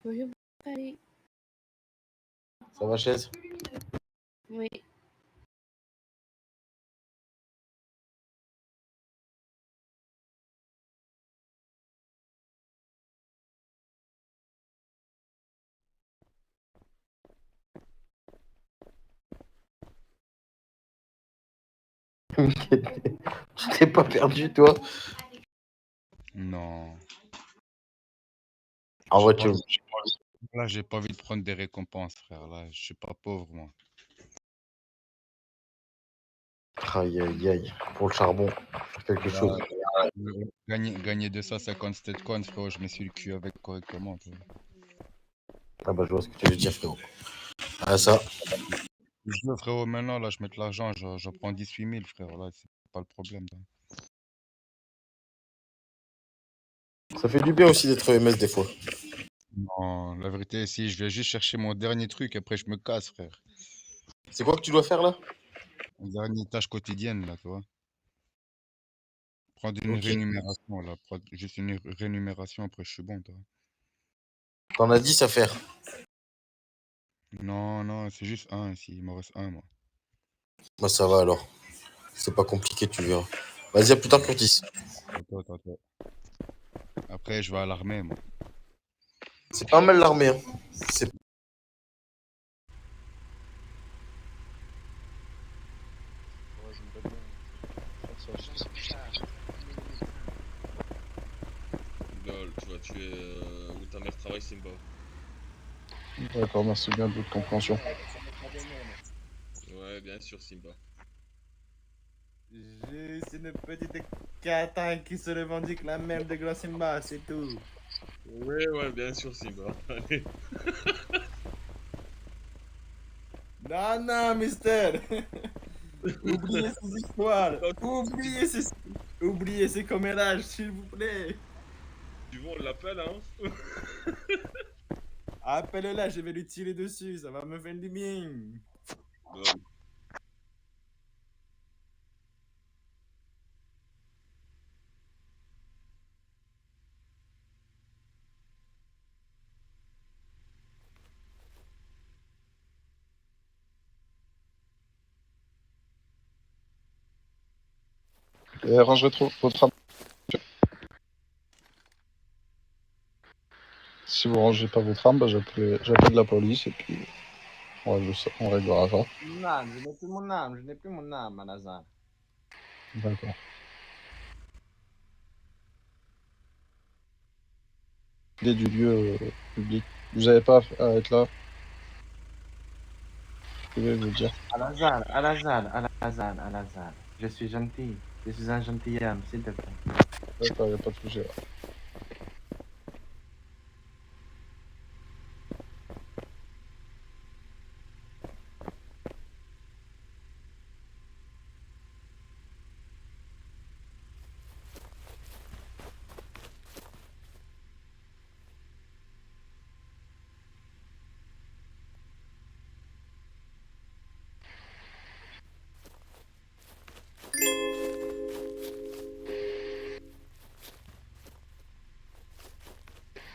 Bonjour, Paris. Ça va, chaise? Oui. Tu t'es pas perdu, toi? Non. En J'ai pas voiture. envie- Là, j'ai pas envie de prendre des récompenses, frère. Là, je suis pas pauvre, moi. Aïe, aïe, aïe. Pour le charbon, faire quelque Là, chose. gagner 250 stetcoins, frérot, je me suis le cul avec correctement. Tu vois. Ah bah, je vois ce que tu veux dire, frérot. Ah, ça. Je veux, frérot, maintenant, là, je mets de l'argent, je prends 18 000, frérot. Là, c'est pas le problème. Là. Ça fait du bien aussi d'être MS des fois. Non, la vérité, si je vais juste chercher mon dernier truc, après, je me casse, frère. C'est quoi que tu dois faire, là? Une dernière tâche quotidienne, là, tu vois. Prendre une Ok. rémunération, là. Prendre juste une rémunération, après, je suis bon, tu vois. T'en as 10 à faire. Non, non, c'est juste un ici. Il m'en reste un, moi. Bah, ça va alors. C'est pas compliqué, tu verras. Vas-y, à plus tard, Curtis. Attends. Après, je vais à l'armée, moi. C'est pas mal l'armée, hein. C'est Lol, tu vas tuer où ta mère travaille, Simba. D'accord, merci bien de votre compréhension. Ouais, bien sûr, Simba. Juste une petite cata qui se revendique la même de Gros Simba, c'est tout. Ouais, bien sûr, Simba. Allez. Non, mister. Oubliez ces histoires. Oubliez ces commérages, s'il vous plaît. Tu vois, on l'appelle, hein. Appelle-la, je vais lui tirer dessus, ça va me faire du bien. Lol. Et rangerez trop votre âme. Si vous rangez pas votre âme, bah, j'appelle la police et puis on réglera ça. Non, je n'ai plus mon âme, Alazar. D'accord. Idée du lieu public. Vous n'avez pas à être là. Je vais vous dire. Alazar. Je suis gentil. Je suis un gentilhomme, s'il te plaît. D'accord, il n'y a pas de sujet là.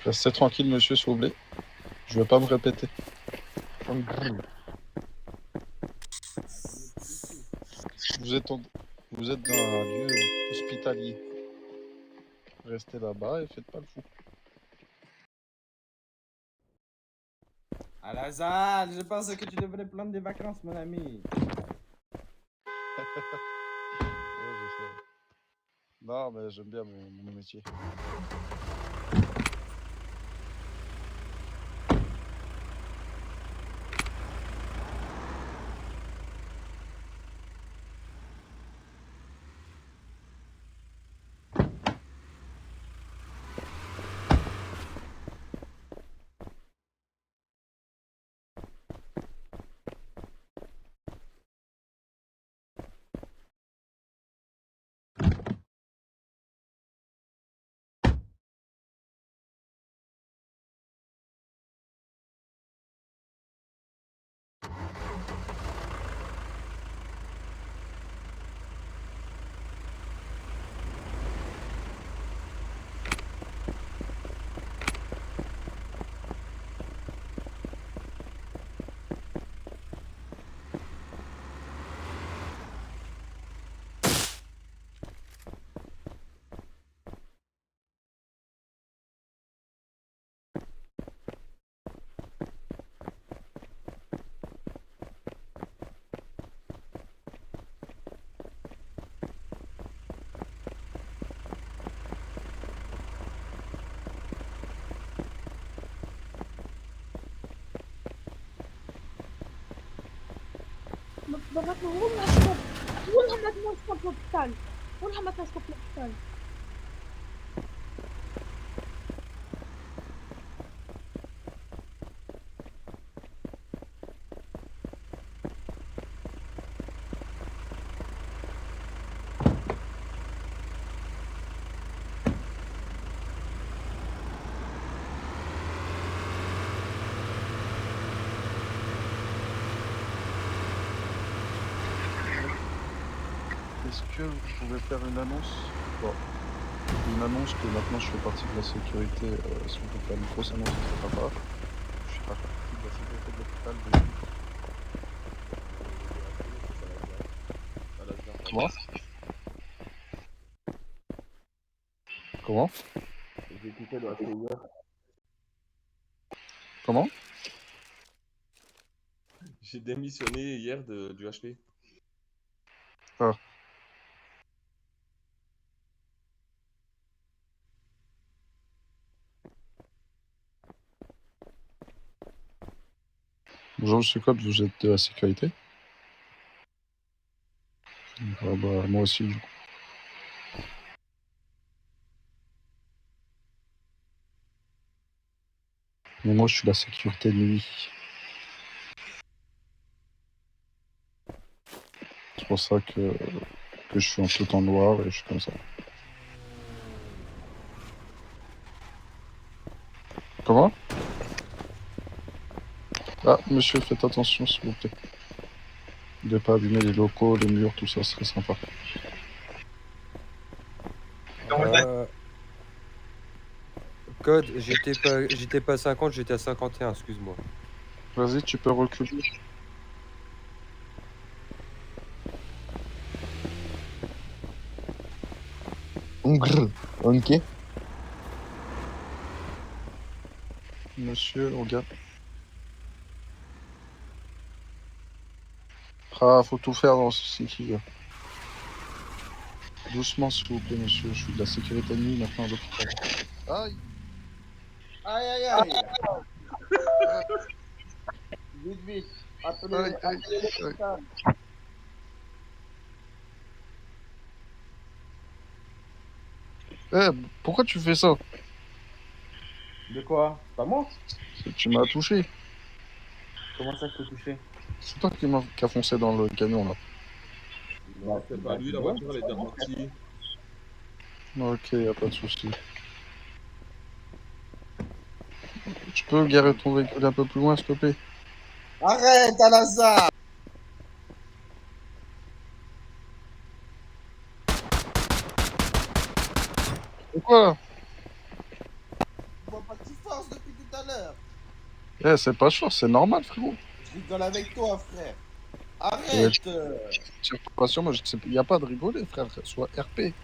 Restez tranquille, monsieur, s'il vous plaît. Je ne vais pas me répéter. Vous êtes dans un lieu hospitalier. Restez là-bas et faites pas le fou. Alazar, je pense que tu devrais prendre des vacances, mon ami. Ouais, je sais. Non, mais j'aime bien mon métier. maintenant, والله maintenant je tape l'hôpital. والله maintenant je tape l'hôpital. Est-ce que vous pouvez faire une annonce? Bon. Une annonce que maintenant je fais partie de la sécurité. Si on peut faire une grosse annonce, ce serait pas. Je suis partie de la sécurité de l'hôpital de... Comment? Comment? J'ai quitté le HP hier. Comment? J'ai démissionné hier du HP. Ah. Bonjour Monsieur Code, vous êtes de la sécurité? Ah bah moi aussi du coup. Mais moi je suis la sécurité de nuit. C'est pour ça que je suis en tout en noir et je suis comme ça. Comment? Ah monsieur, faites attention s'il vous plaît. De pas abîmer les locaux, les murs, tout ça serait sympa. Code, j'étais pas à 50, j'étais à 51, excuse-moi. Vas-y, tu peux reculer. Ok. Monsieur, regarde. Ah, faut tout faire dans ce site. Doucement, s'il vous plaît, monsieur. Je suis de la sécurité de nuit maintenant à l'hôpital. Aïe! Aïe aïe aïe. Vite vite. Appelez l'hôpital. Eh, pourquoi tu fais ça? De quoi? Pas moi? Tu m'as touché. Comment ça je peux toucher? C'est toi qui m'as foncé dans le camion là. Non, c'est pas lui, la voiture elle est déjà partie. Ok, y a pas de souci. Tu peux garer ton véhicule un peu plus loin, s'il te plaît? Arrête, Al-Azhar! Pourquoi? Je vois pas que tu forces depuis tout à l'heure. Eh, c'est pas chaud, c'est normal, frérot. Je rigole avec toi, frère. Ouais, Arrête! tire pas sur moi, y a pas de rigoler, frère. Sois RP.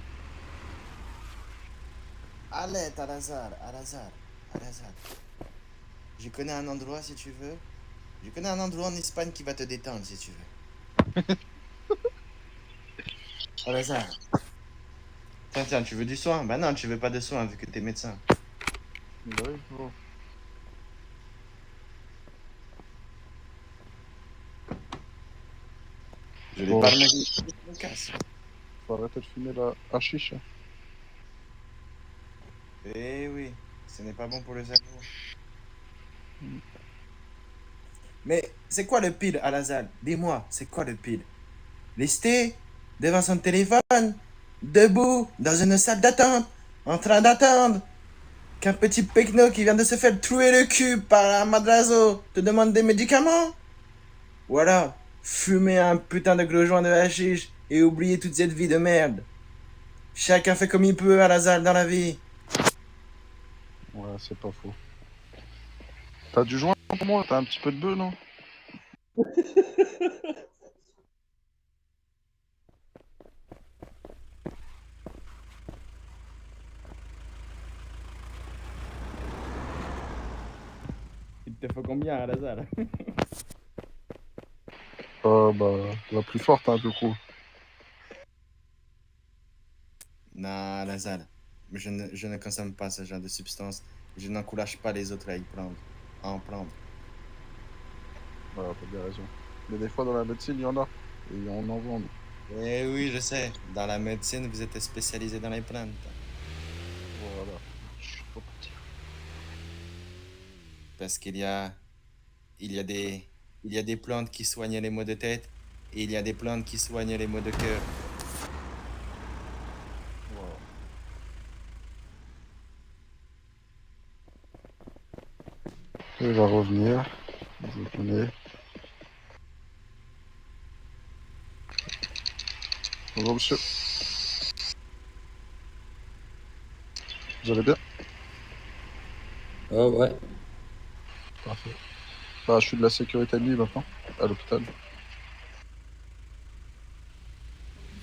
Arrête, Al-Azhar, Al-Azhar, Al-Azhar. Je connais un endroit si tu veux. Je connais un endroit en Espagne qui va te détendre si tu veux. Al-Azhar. Tiens, tu veux du soin? Bah non, tu veux pas de soin vu que t'es médecin. Bah oui, frérot. Je vais pas me casse. Faut arrêter de fumer la hashish. Eh oui, ce n'est pas bon pour le cerveau. Mais c'est quoi le pire, Al-Azhar? Dis-moi, c'est quoi le pire? Rester devant son téléphone, debout, dans une salle d'attente, en train d'attendre qu'un petit pecno qui vient de se faire trouer le cul par un madrazo te demande des médicaments? Ou alors, fumer un putain de gros joint de hashish et oublier toute cette vie de merde? Chacun fait comme il peut, Al-Azhar, dans la vie. Ouais, c'est pas faux. T'as du joint pour moi? T'as un petit peu de bœuf, non? Il te faut combien, Al-Azhar? Bah, la plus forte, hein, du coup. Non, Al-Azhar, je ne consomme pas ce genre de substance. Je n'encourage pas les autres à en prendre. Ouais, t'as bien raison. Mais des fois, dans la médecine, il y en a. et on en vend. Eh oui, je sais. Dans la médecine, vous êtes spécialisé dans les plantes. Voilà. Parce il y a il y a des plantes qui soignent les maux de tête et il y a des plantes qui soignent les maux de cœur. Voilà. Il va revenir. Vous connaissez. Bonjour monsieur. Vous allez bien? Oh ouais. Parfait. Bah, je suis de la sécurité de nuit maintenant, à l'hôpital.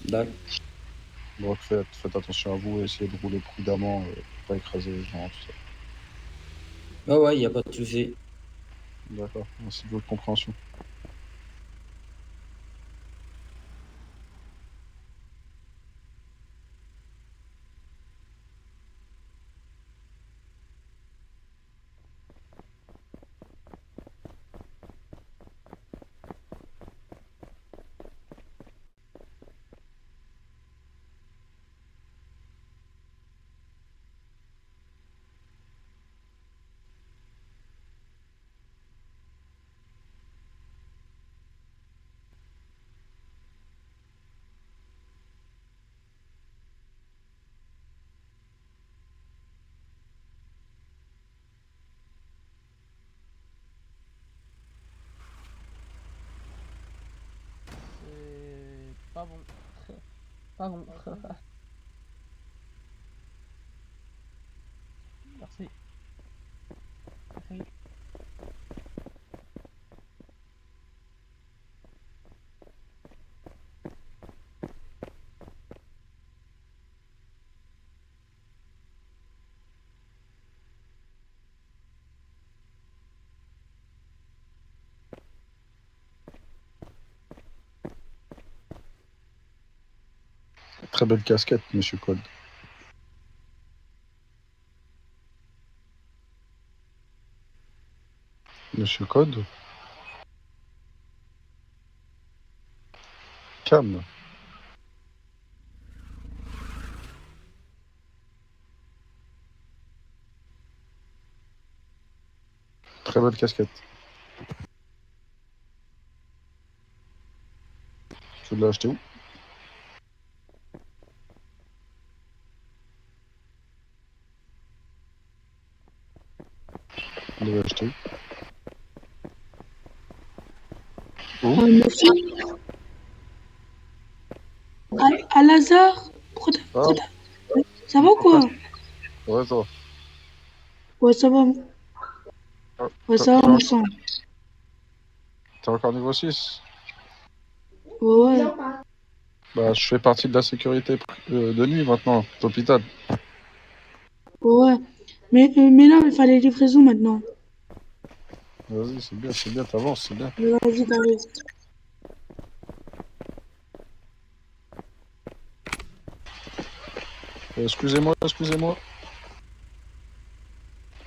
D'accord. Donc faites attention à vous et essayez de rouler prudemment, pour pas écraser les gens, tout ça. Ah ouais, y a pas de souci. D'accord, merci de votre compréhension. C'est pas bon. Pas bon. Merci. Merci. Très belle casquette, monsieur Code. Monsieur Code? Calme. Très belle casquette. Tu l'as acheté où? Tu l'as acheté où? Où? Monsieur Al-Azhar, ça va ou quoi? Ouais, ça va. Ouais, ça va. Ouais, ça va, mon sang. T'es encore niveau 6? Ouais. Bah, je fais partie de la sécurité de nuit maintenant, d'hôpital. Ouais. Mais là, il fallait livraison maintenant. Vas-y, c'est bien, t'avances, c'est bien. Vas-y, t'arrives. Excusez-moi.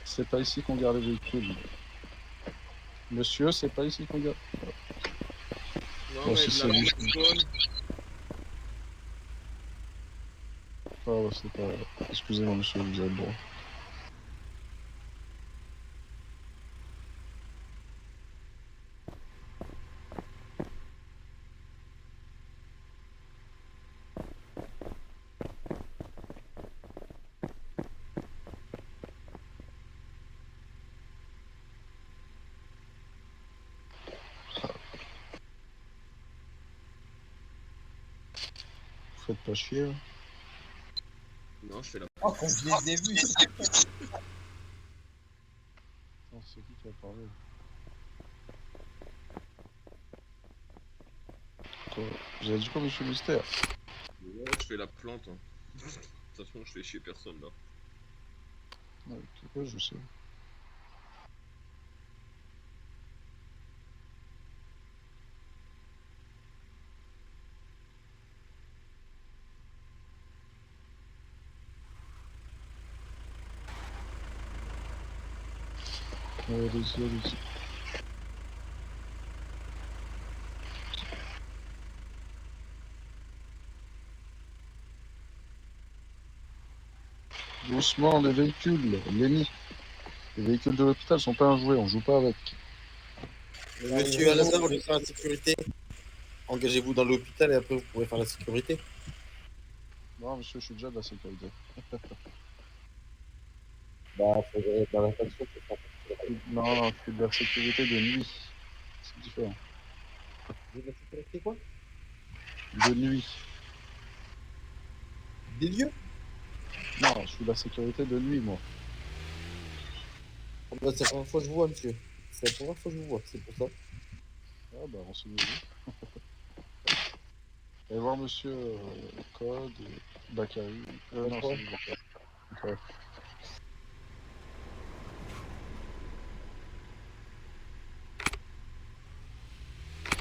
C'est pas ici qu'on garde les véhicules. Monsieur, c'est pas ici qu'on garde. Non, Bon, mais si de c'est la lui. personne. Ah ouais, c'est pas... Excusez-moi, monsieur, vous avez le droit. Faites pas chier. Hein. Non, je fais la. Oh, quand je les ai vus. Oh, c'est qui qui a parlé? Quoi? Vous avez dit quoi, monsieur Mystère? Ouais, je fais la plante. Hein. De toute façon, je fais chier personne là. Ouais, je sais. Allez-y, allez-y. Doucement, les véhicules, Lenny. Les véhicules de l'hôpital sont pas un jouet, on joue pas avec. Monsieur Alazar, au lieu de faire la sécurité, engagez-vous dans l'hôpital et après vous pourrez faire la sécurité. Non, monsieur, je suis déjà de la sécurité. Bah, faudrait être dans la faction pour faire Non, je fais de la sécurité de nuit. C'est différent. de la sécurité quoi? De nuit. Des lieux? Non, je suis de la sécurité de nuit, moi. Bah, c'est la première fois que je vous vois, monsieur. C'est la première fois que je vous vois, c'est pour ça. Ah bah, renseignez-vous. Allez voir monsieur Code, Bakary. Non, c'est Bakary. Ouais.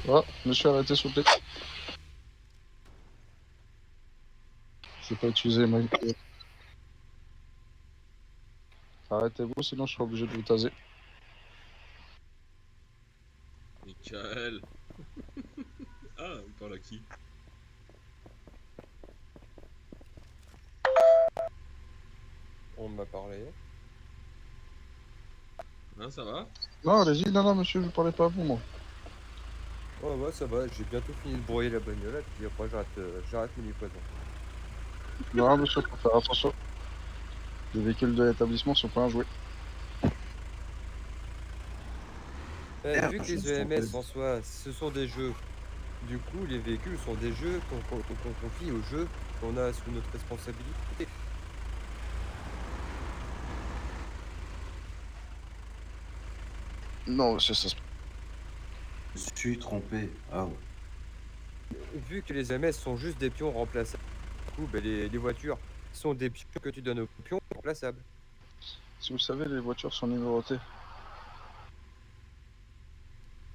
Ah, monsieur, arrêtez, s'il vous plaît. Je vais pas utiliser ma... Arrêtez-vous, sinon je serai obligé de vous taser. Michael. Ah, il parle à qui? On m'a parlé. Hein, ça va? Non, allez-y, non, monsieur, je parlais pas à vous, moi. Ouais, ouais, ça va, j'ai bientôt fini de broyer la bagnole, puis après j'arrête mes livraisons. Non, monsieur, faut faire attention. Les véhicules de l'établissement sont pas un jouet. Vu que les EMS en soi, ce sont des jeux, du coup, les véhicules sont des jeux qu'on confie aux jeux qu'on a sous notre responsabilité. Non, monsieur, ça se... Je suis trompé. Ah ouais. Vu que les EMS sont juste des pions remplaçables, du coup, ben, les voitures sont des pions que tu donnes aux pions remplaçables. Si vous savez, les voitures sont numérotées.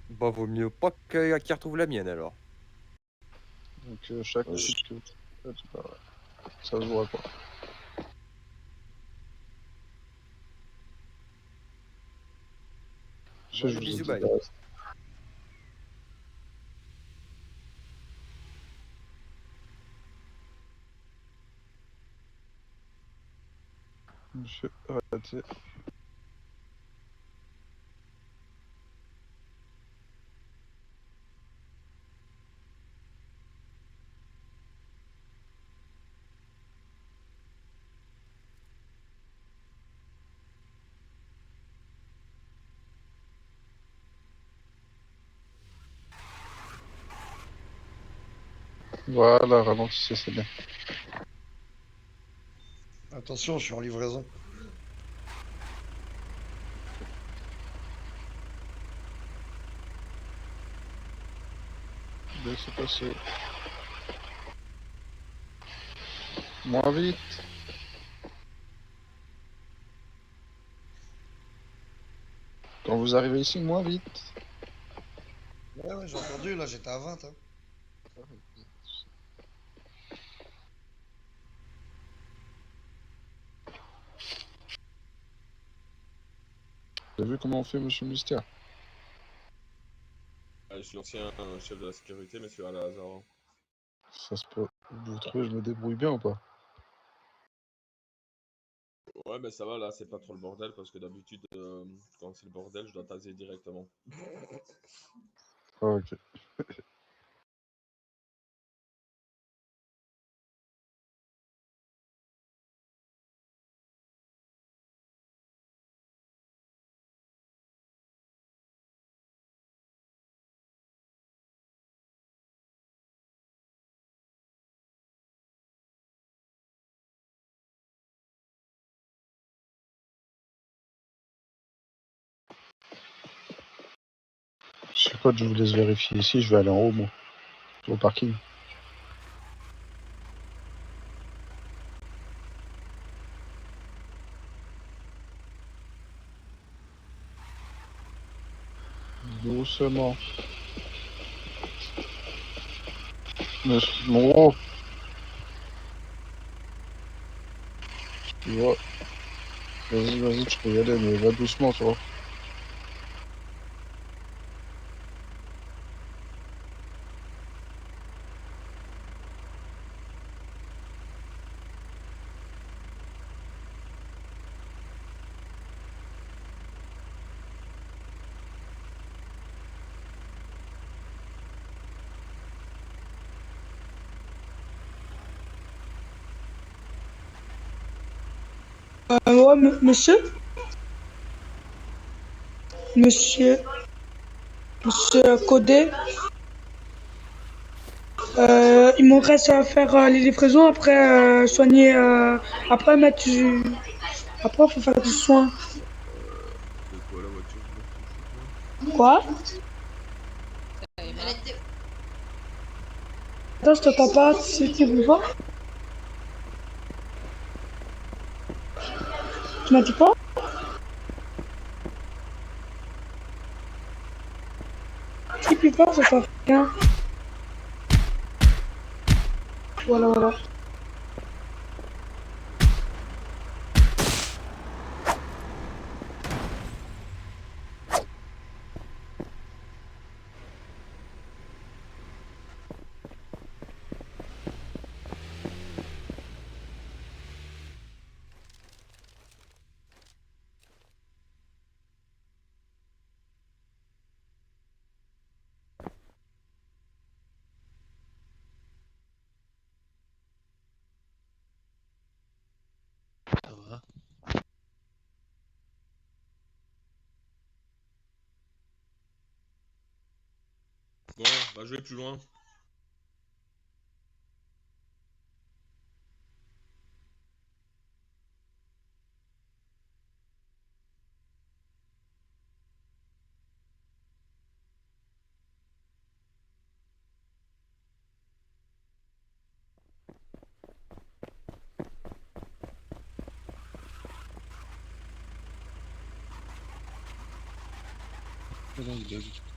Bah, vaut mieux pas qu'ils retrouvent la mienne alors. Donc, chaque titre que vous faites, bah, ça se voit pas. Monsieur, je vous ai Bisous, dit bye. pas. Monsieur, arrêtez. Voilà, ralentissez, c'est bien. Attention, je suis en livraison. Laissez passer. Moins vite. Quand vous arrivez ici, moins vite. Ouais, ouais, j'ai entendu, là, j'étais à 20. Hein. Vous avez vu comment on fait, monsieur Mystère? Je suis l'ancien chef de la sécurité, monsieur Alazar. Ça se peut. Vous trouvez que je me débrouille bien ou pas? Ouais, mais ça va, là, c'est pas trop le bordel, parce que d'habitude, quand c'est le bordel, je dois taser directement. Ah, ok. Je sais pas, je vous laisse vérifier ici, je vais aller en haut, moi. Au parking. Doucement. Monsieur Monroe. Tu vois. Vas-y, vas-y, tu peux y aller, mais va doucement, tu vois. Ouais, monsieur? Monsieur Codé. Il me reste à faire les livraisons, après soigner, après mettre du... Après, faut faire du soin. C'est quoi la voiture là? Quoi? Attends, je t'entends pas, c'est qui vous voit? Tu m'as dit quoi? Qui plus fort, j'entends rien. Voilà. Ça va? Bon, va jouer plus loin. Là, il bug.